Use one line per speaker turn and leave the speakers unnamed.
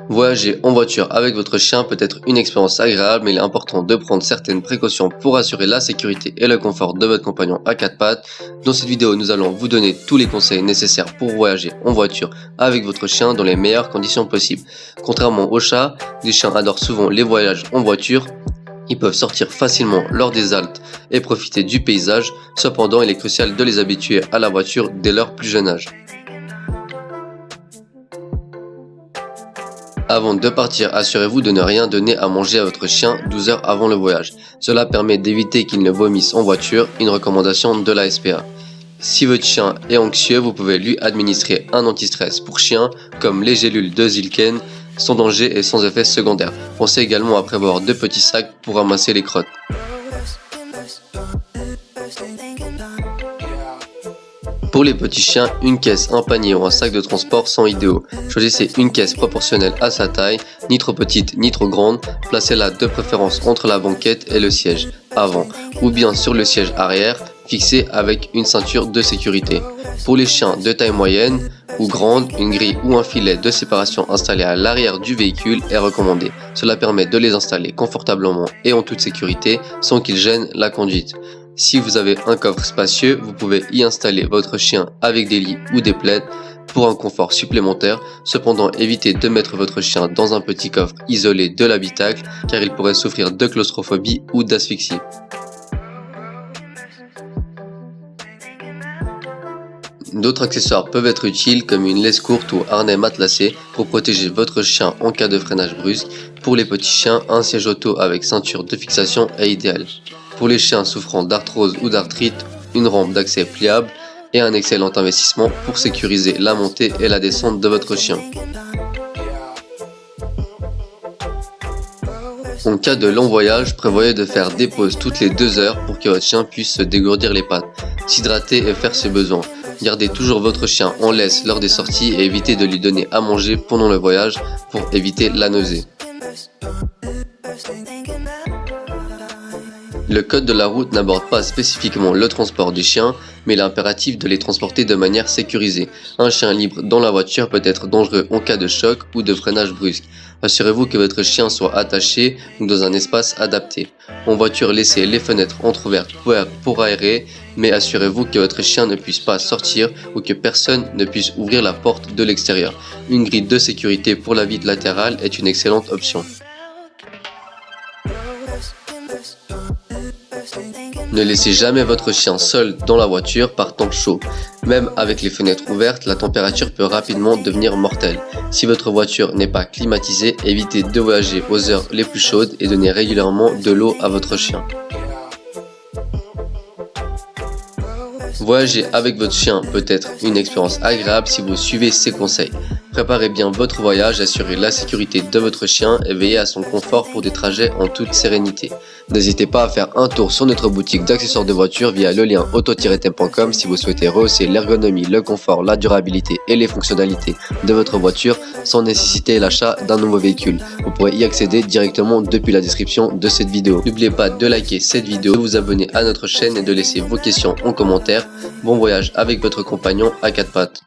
Voyager en voiture avec votre chien peut être une expérience agréable, mais il est important de prendre certaines précautions pour assurer la sécurité et le confort de votre compagnon à quatre pattes. Dans cette vidéo, nous allons vous donner tous les conseils nécessaires pour voyager en voiture avec votre chien dans les meilleures conditions possibles. Contrairement aux chats, les chiens adorent souvent les voyages en voiture. Ils peuvent sortir facilement lors des haltes et profiter du paysage. Cependant, il est crucial de les habituer à la voiture dès leur plus jeune âge. Avant de partir, assurez-vous de ne rien donner à manger à votre chien 12 heures avant le voyage. Cela permet d'éviter qu'il ne vomisse en voiture, une recommandation de la SPA. Si votre chien est anxieux, vous pouvez lui administrer un anti-stress pour chien comme les gélules de Zilken, sans danger et sans effet secondaire. Pensez également à prévoir de petits sacs pour ramasser les crottes. Pour les petits chiens, une caisse, un panier ou un sac de transport sont idéaux. Choisissez une caisse proportionnelle à sa taille, ni trop petite ni trop grande. Placez-la de préférence entre la banquette et le siège avant, ou bien sur le siège arrière, fixé avec une ceinture de sécurité. Pour les chiens de taille moyenne ou grande, une grille ou un filet de séparation installé à l'arrière du véhicule est recommandé. Cela permet de les installer confortablement et en toute sécurité sans qu'ils gênent la conduite. Si vous avez un coffre spacieux, vous pouvez y installer votre chien avec des lits ou des plaids pour un confort supplémentaire. Cependant, évitez de mettre votre chien dans un petit coffre isolé de l'habitacle car il pourrait souffrir de claustrophobie ou d'asphyxie. D'autres accessoires peuvent être utiles comme une laisse courte ou harnais matelassé pour protéger votre chien en cas de freinage brusque. Pour les petits chiens, un siège auto avec ceinture de fixation est idéal. Pour les chiens souffrant d'arthrose ou d'arthrite, une rampe d'accès pliable est un excellent investissement pour sécuriser la montée et la descente de votre chien. En cas de long voyage, prévoyez de faire des pauses toutes les 2 heures pour que votre chien puisse se dégourdir les pattes, s'hydrater et faire ses besoins. Gardez toujours votre chien en laisse lors des sorties et évitez de lui donner à manger pendant le voyage pour éviter la nausée. Le code de la route n'aborde pas spécifiquement le transport des chiens, mais il est impératif de les transporter de manière sécurisée. Un chien libre dans la voiture peut être dangereux en cas de choc ou de freinage brusque. Assurez-vous que votre chien soit attaché ou dans un espace adapté. En voiture, laissez les fenêtres entrouvertes pour aérer, mais assurez-vous que votre chien ne puisse pas sortir ou que personne ne puisse ouvrir la porte de l'extérieur. Une grille de sécurité pour la vitre latérale est une excellente option. Ne laissez jamais votre chien seul dans la voiture par temps chaud. Même avec les fenêtres ouvertes, la température peut rapidement devenir mortelle. Si votre voiture n'est pas climatisée, évitez de voyager aux heures les plus chaudes et donnez régulièrement de l'eau à votre chien. Voyager avec votre chien peut être une expérience agréable si vous suivez ces conseils. Préparez bien votre voyage, assurez la sécurité de votre chien et veillez à son confort pour des trajets en toute sérénité. N'hésitez pas à faire un tour sur notre boutique d'accessoires de voiture via le lien auto-thème.com si vous souhaitez rehausser l'ergonomie, le confort, la durabilité et les fonctionnalités de votre voiture sans nécessiter l'achat d'un nouveau véhicule. Vous pourrez y accéder directement depuis la description de cette vidéo. N'oubliez pas de liker cette vidéo, de vous abonner à notre chaîne et de laisser vos questions en commentaire. Bon voyage avec votre compagnon à quatre pattes.